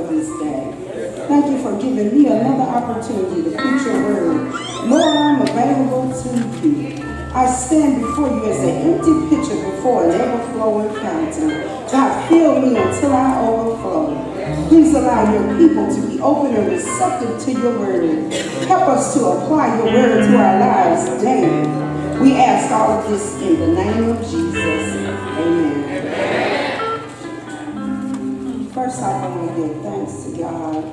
for this day. Thank you for giving me another opportunity to preach your word. Lord, I'm available to you. I stand before you as an empty pitcher before an ever-flowing fountain. God, fill me until I overflow. Please allow your people to be open and receptive to your word. Help us to apply your word to our lives daily. We ask all of this in the name of Jesus. Amen. First off, I want to give thanks to God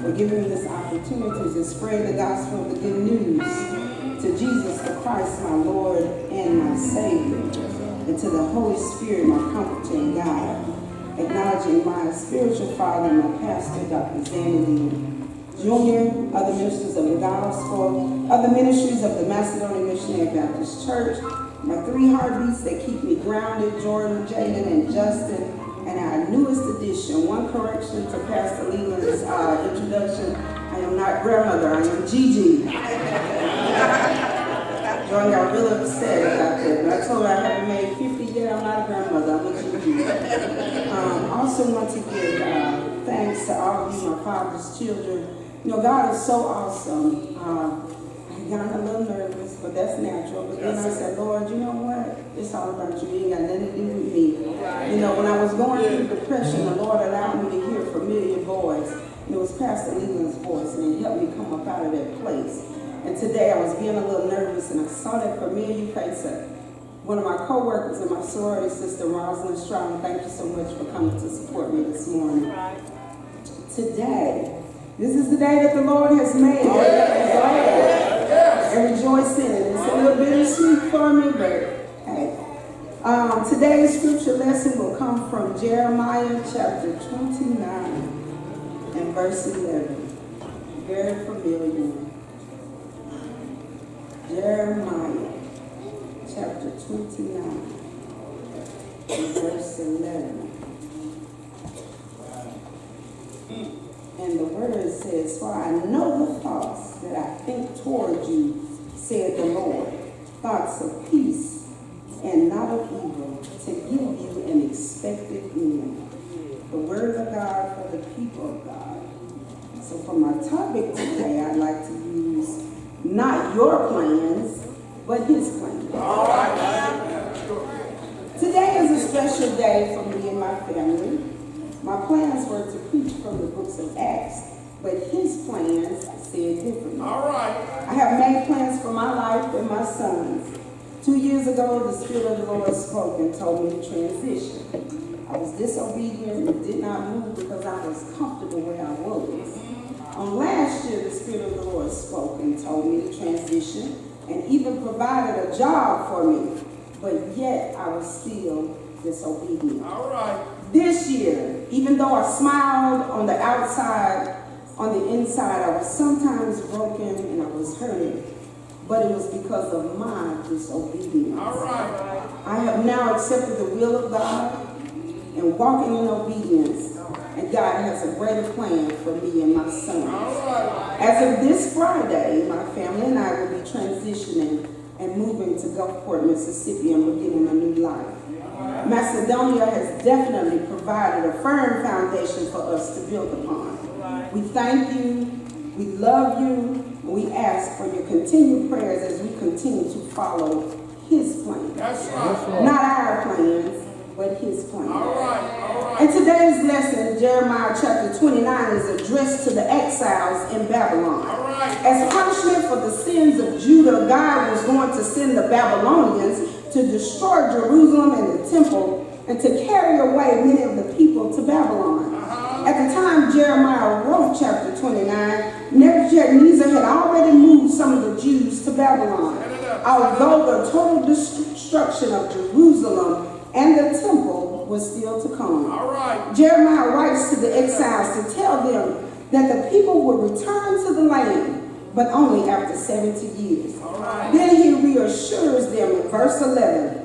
for giving me this opportunity to spread the gospel of the good news to Jesus the Christ, my Lord and my Savior, and to the Holy Spirit, my comforter and guide. Acknowledging my spiritual father and my pastor, Dr. Zanny Jr., other ministers of the gospel, other ministries of the Macedonia Missionary Baptist Church, my three heartbeats that keep me grounded, Jordan, Jaden, and Justin, and our newest addition, one correction to Pastor Leland's introduction. I am not grandmother, I am Gigi. Jordan got really upset about that, but I told her I haven't made 50 yet. I'm not a grandmother, I'm a Gigi. Also want to give thanks to all of you, my father's children. You know, God is so awesome. I got a little nervous, but that's natural. But then I said, Lord, you know what? It's all about you. You ain't got nothing to do with me. You know, when I was going through depression, the Lord allowed me to hear a familiar voice. And it was Pastor Leland's voice, and it helped me come up out of that place. And today I was being a little nervous, and I saw that familiar face of one of my co-workers and my sorority sister, Rosalind Strong. Thank you so much for coming to support me this morning. Today, this is the day that the Lord has made. And rejoice in it. It's a little bit sweet for me, but hey. Today's scripture lesson will come from Jeremiah chapter 29 and verse 11. Very familiar. Jeremiah chapter 29 and verse 11. And the word says, for I know the thoughts that I think toward you, said the Lord, thoughts of peace and not of evil, to give you an expected end. The word of God for the people of God. So for my topic today, I'd like to use not your plans, but his plans. Today is a special day for me and my family. My plans were to preach from the books of Acts, but his plans said differently. All right. I have made plans for my life and my sons. 2 years ago, the Spirit of the Lord spoke and told me to transition. I was disobedient and did not move because I was comfortable where I was. On last year, the Spirit of the Lord spoke and told me to transition and even provided a job for me, but yet I was still disobedient. All right. This year, even though I smiled on the outside, on the inside, I was sometimes broken and I was hurting, but it was because of my disobedience. All right. I have now accepted the will of God and walking in obedience, and God has a greater plan for me and my sons. Right. As of this Friday, my family and I will be transitioning and moving to Gulfport, Mississippi, and beginning a new life. Macedonia has definitely provided a firm foundation for us to build upon. We thank you, we love you, and we ask for your continued prayers as we continue to follow his plans. That's right. Not our plans, but his plans. All right. And today's lesson, Jeremiah chapter 29, is addressed to the exiles in Babylon. All right. As punishment for the sins of Judah, God was going to send the Babylonians to destroy Jerusalem and the temple and to carry away many of the people to Babylon. At the time Jeremiah wrote chapter 29, Nebuchadnezzar had already moved some of the Jews to Babylon, although the total destruction of Jerusalem and the temple was still to come. All right. Jeremiah writes to the exiles to tell them that the people would return to the land, but only after 70 years. Right. Then he reassures them in verse 11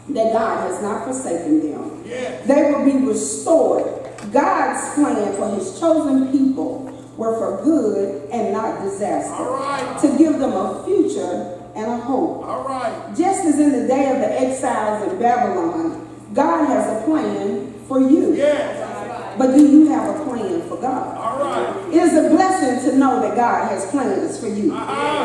that God has not forsaken them. Yes. They will be restored. God's plan for his chosen people were for good and not disaster. All right. To give them a future and a hope. All right. Just as in the day of the exiles in Babylon, God has a plan for you. Yes. But do you have a plan know that God has plans for you.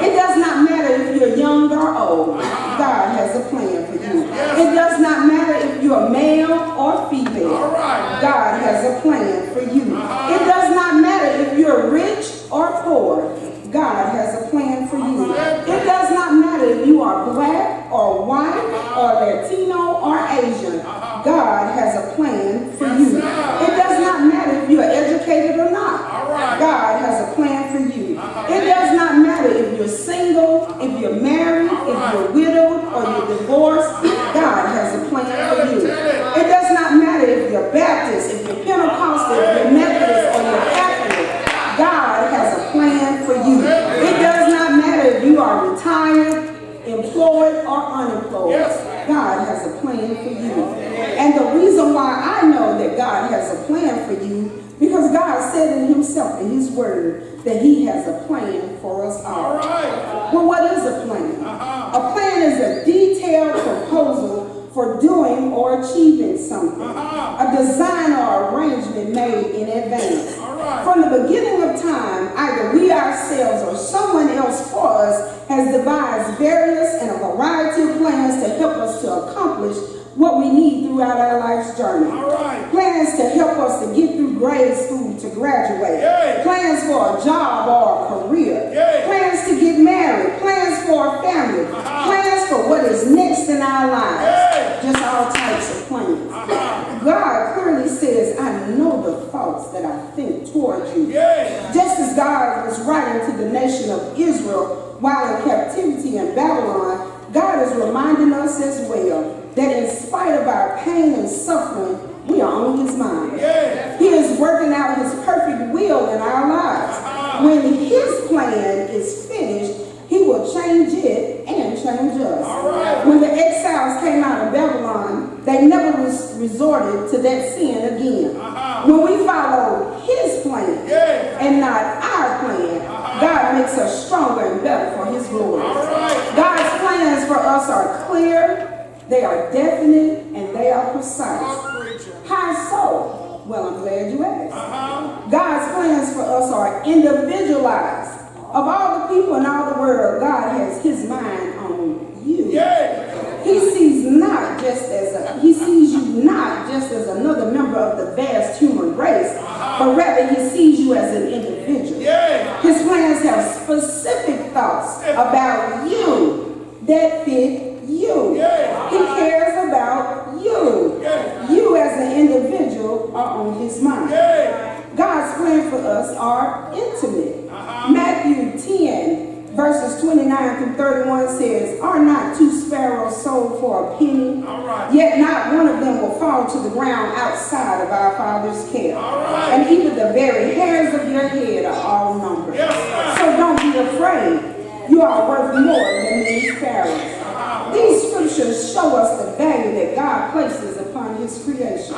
It does not matter if you're young or old. God has a plan for you. It does not matter if you're male or female. God has a plan for you. It does not matter if you're rich or poor. God has a plan for you. It does not matter if you are black or white or Latino or Asian. God has a plan for you. It does not matter if you are educated or not. God has a plan for you. It does not matter if you're single, if you're married, if you're widowed or you're divorced. God has a plan for you. It does not matter if you're Baptist, if you're Pentecostal, if you're Methodist or you're Catholic. God has a plan for you. It does not matter if you are retired, employed, or unemployed. God has a plan for you. And the reason why I know that God has a plan for you, because God said in himself, in his word, that he has a plan for us all. Well, what is a plan? A plan is a detailed proposal for doing or achieving something. A design or arrangement made in advance. From the beginning of time, either we ourselves or someone else for us has devised various and a variety of plans to help us to accomplish what we need throughout our life's journey. Plans to help us to get through grade school to graduate. Plans for a job or a career. Plans to get married. Plans for a family. Plans for what is next in our lives. Just all types of plans. God clearly says, I know the thoughts that I think towards you. Just as God was writing to the nation of Israel while in captivity in Babylon, God is reminding us as well that in spite of our pain and suffering, we are on his mind. He is working out his perfect will in our lives. When his plan is finished, he will change it and change us. When the exiles came out of Babylon, they never resorted to that sin again. When we follow his plan and not our plan, God makes us stronger and better for his glory. God's plans for us are clear, they are definite, and they are precise. How so? Well, I'm glad you asked. God's plans for us are individualized. Of all the people in all the world, God has his mind on you. He sees you not just as another member of the vast human race, but rather he sees you as an individual. His plans have specific thoughts about you that fit you. He cares about you. You as an individual are on his mind. God's plans for us are intimate. Matthew 10 verses 29 through 31 says, are not two sparrows sold for a penny? Yet not one of them will fall to the ground outside of our Father's care. And even the very hairs of your head are all numbered. So don't be afraid. You are worth more than these sparrows. These scriptures show us the value that God places upon his creation.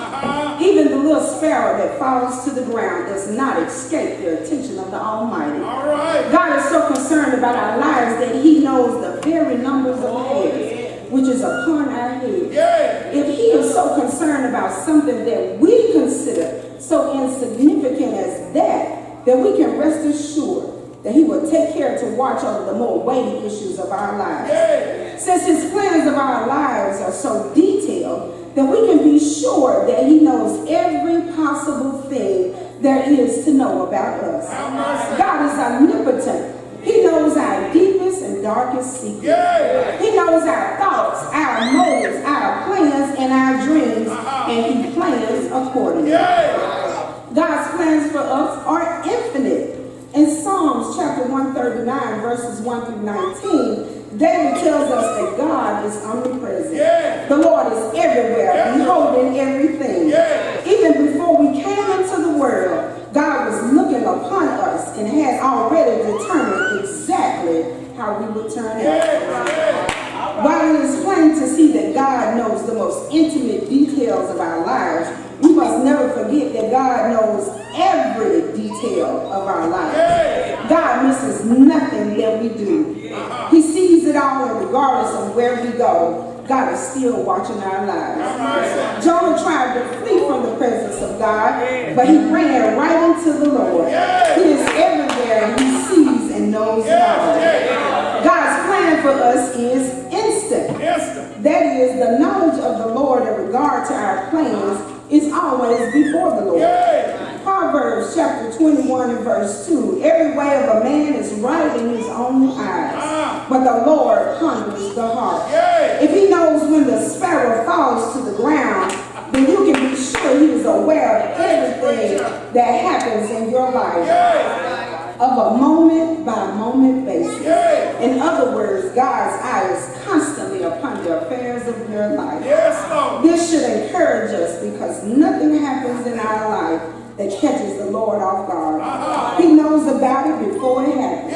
Even the little sparrow that falls to the ground does not escape the attention of the Almighty. God is so concerned about our lives that he knows the very numbers of hairs which is upon our head. If he is so concerned about something that we consider so insignificant as that, then we can rest assured that he will take care to watch over the more weighty issues of our lives. Since his plans of our lives are so detailed, then we can be sure that he knows every possible thing there is to know about us. God is omnipotent. He knows our deepest and darkest secrets. He knows our thoughts, our motives, our plans, and our dreams, and he plans accordingly. God's plans for us are infinite. In Psalms chapter 139, verses 1 through 19, David tells us that God is omnipresent. The Lord is everywhere, beholding everything. Even before we came into the world, God was looking upon us and had already determined exactly how we would turn out. While it is plain to see that God knows the most intimate details of our lives, we must never forget that God knows every detail of our lives. God misses nothing that we do. He sees it all, and regardless of where we go, God is still watching our lives. Jonah tried to flee from the presence of God, but he ran right into the Lord. He is everywhere, and he knows it all. God's plan for us is instant. That is, the knowledge of the Lord in regard to our plans is always before the Lord. Proverbs chapter 21 and verse 2. Every way of a man is right in his own eyes, but the Lord ponders the heart. If he knows when the sparrow falls to the ground, then you can be sure he is aware of everything that happens in your life, of a moment by moment basis. In other words, God's eye is constantly upon the affairs of your life. This should encourage us because nothing happens in our life that catches the Lord off guard. He knows about it before it happens.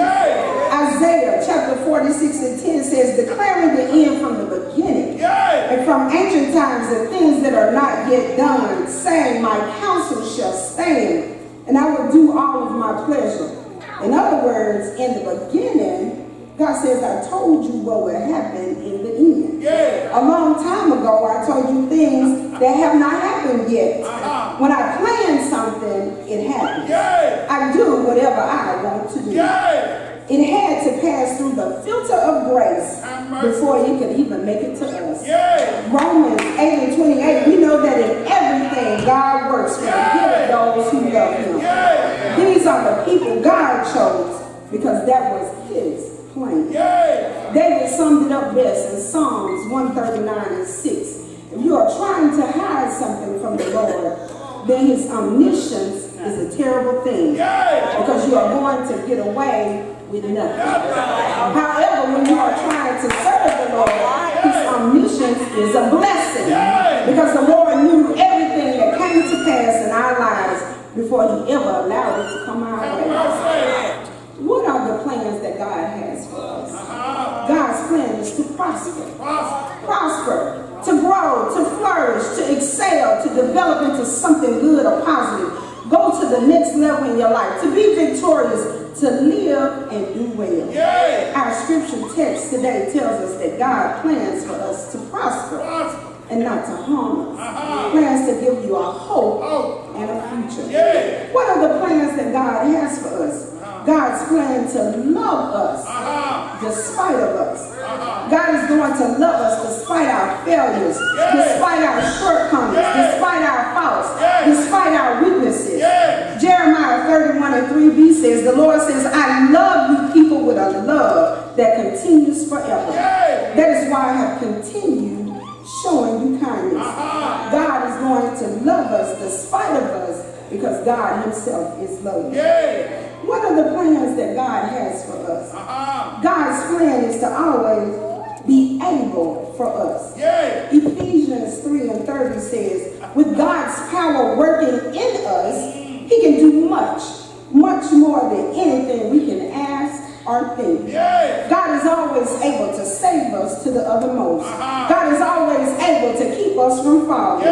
Isaiah chapter 46 and 10 says, declaring the end from the beginning, and from ancient times the things that are not yet done, saying, my counsel shall stand, and I will do all of my pleasure. In other words, in the beginning, God says, I told you what would happen in the end. A long time ago, I told you things that have not happened yet. When I plan something, it happens. I do whatever I want to do. It had to pass through the filter of grace before it could even make it to us. Romans 8 and 28, we know that in everything God works for the good of those who love him. These are the people God chose because that was his plan. David summed it up best in Psalms 139 and 6. If you are trying to hide something from the Lord, then his omniscience is a terrible thing because you are going to get away with nothing. However, when you are trying to serve the Lord, his omniscience is a blessing because the Lord knew everything that came to pass in our lives before he ever allowed it to come our way. What are the plans that God has for us? God's plan is to prosper, to grow, to flourish, to excel, to develop into something good or positive. Go to the next level in your life, to be victorious, to live and do well. Our scripture text today tells us that God plans for us to prosper and not to harm us. Plans to give you a hope and a future. What are the plans that God has for us? God's plan to love us despite of us. God is going to love us despite our failures, despite our shortcomings, despite our faults, despite our weaknesses. Jeremiah 31 and 3b says, the Lord says, I love you people with a love that continues forever. That is why I have continued showing you kindness. God is going to love us despite of us because God himself is loving. What are the plans that God has for us? God's plan is to always be able for us. Ephesians 3 and 30 says, with God's power working in us, he can do much more than anything we can ask or think. God is always able to save us to the uttermost. God is always able to keep us from falling.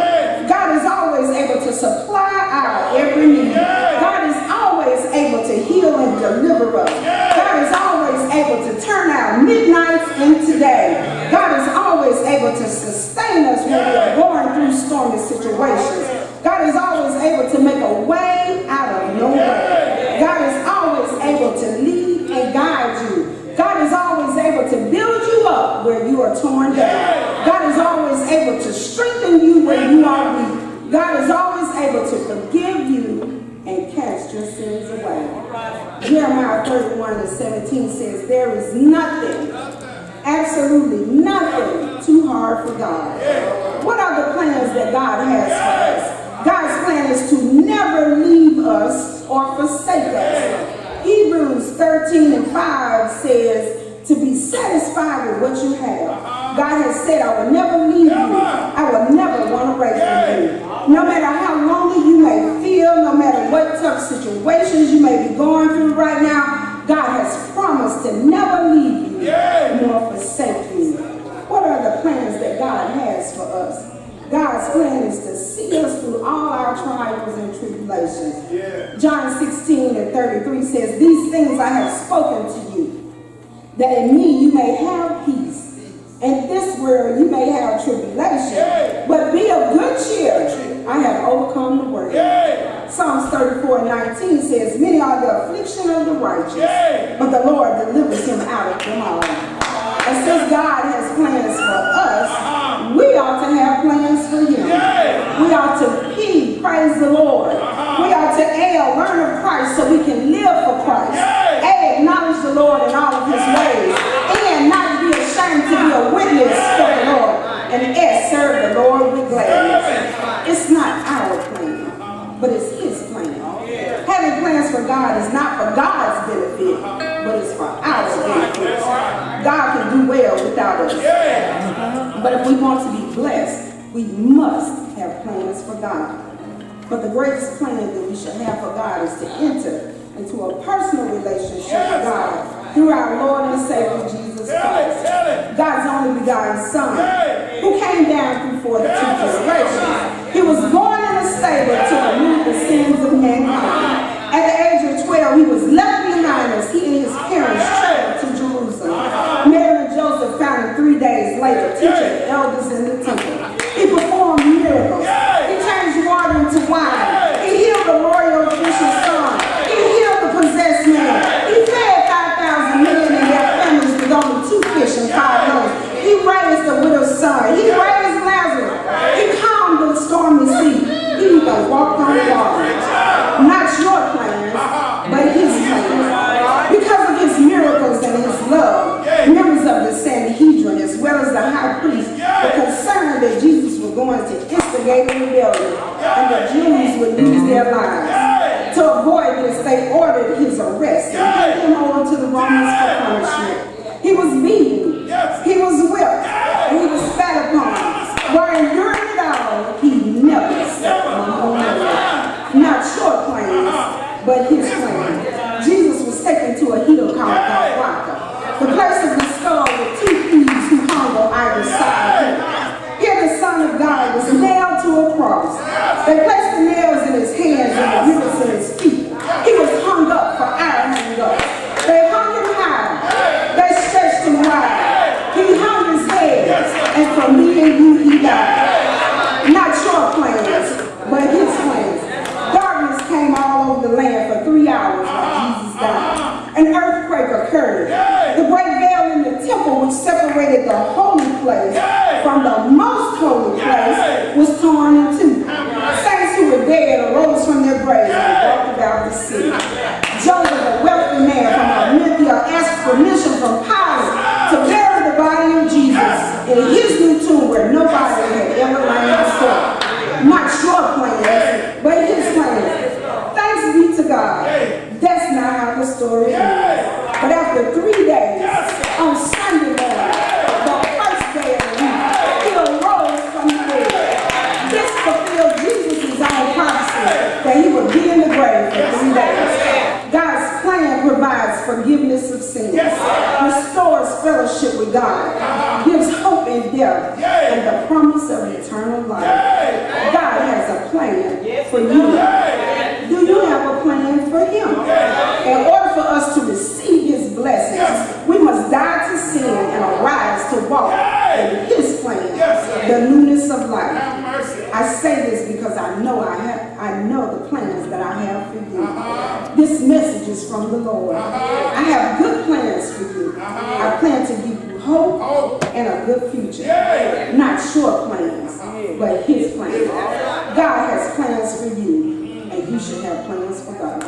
God is always able to supply our every need. God is always able to heal and deliver us. God is always able to turn our midnights into day. God is always able to sustain us when we are going through stormy situations. God is always able to make a way out of no way. God is always able to lead and guide you. God is always able to build you up where you are torn down. God is always able to strengthen you where you are weak. God is always able to forgive you and cast your sins away. Jeremiah 31 and 17 says, there is nothing, absolutely nothing too hard for God. What are the plans that God has for us? God's plan is to never leave us or forsake us. Hebrews 13 and 5 says to be satisfied with what you have. God has said, I will never leave you. I will never run away from you. No matter how lonely you may feel, no matter what tough situations you may be going through right now, God has promised to never leave you nor forsake you. What are the plans that God has for us? God's plan is to see us through all our trials and tribulations. John 16 and 33 says, these things I have spoken to you, that in me you may have peace. In this world you may have tribulation, but be of good cheer. I have overcome the world. 2 Psalms 34:19 says, many are the affliction of the righteous, but the Lord delivers him out of them all. And since God has plans for us, we ought to have plans for him. We ought to P, praise the Lord. We ought to L, learn of Christ so we can live for Christ. A, acknowledge the Lord in all of his ways. And not be ashamed to be a witness for the Lord. And S, serve the Lord with gladness. It's not our plan, but it's his plan. Having plans for God is not for God's benefit, but it's for our benefit. God can do well without us. But if we want to be blessed, we must have plans for God. But the greatest plan that we should have for God is to enter into a personal relationship with God through our Lord and Savior Jesus Christ, God's only begotten Son, who came down through 42 generations. He was born in a stable to remove the sins of mankind. At the age of 12, he was left behind as he and his parents traveled to Jerusalem. Mary and Joseph found him 3 days later, teaching elders in the temple. He performed miracles. He changed water into wine. He healed the royal official's son. He healed the possessed man. He fed 5,000 men and their families with only 2 fish and 5 loaves. He raised the widow's son. He raised Lazarus. He calmed the stormy sea. He even walked on water. Not your plans, but his plans. Because of his miracles and his love, members of the Sanhedrin, as well as the high priest, were concerned that Jesus was going to instigate a rebellion and the Jews would lose their lives. To avoid this, they ordered his arrest and handed him over to the Romans for punishment. He was beaten, he was whipped, and he was spat upon. While enduring it all, he never stepped on the road. Not your plans, but his plan. Jesus was taken to a hill called Golgotha, the place of the skull with 2 thieves who hung on either side of him. Here the Son of God was nailed to a cross. They placed the nails in his hands and the whips in his feet. He was hung up for our hang up. They hung him high. They stretched him wide. He hung his head, and for me and you he died. Not your plans, but his plans. Darkness came all over the land for 3 hours while Jesus died. An earthquake occurred. The great veil in the temple, which separated the holy place from the most holy place, was torn in 2. Saints who were dead arose from their graves and walked about the city. Joseph, a wealthy man from Arimathea, asked permission from Pilate to bury the body of Jesus in his new tomb where nobody had ever lain before. Not your plans, but his plans. Thanks be to God. That's not how the story ends. But after 3 days, on Sunday morning, the first day of the week, he arose from the dead. This fulfilled Jesus' own prophecy that he would be in the grave for 3 days. God's plan provides forgiveness of sins, restores fellowship with God, gives hope in death, and the promise of eternal life. God has a plan for you. Do you have a plan for him? In order for us to receive his blessings, we must die to sin and arise to walk in his plan, the newness of life. I say this because I know the plans that I have for you. This message is from the Lord. I have good plans for you. I plan to give you hope and a good future. Not your plans, but his plans. God has plans for you, and you should have plans for God.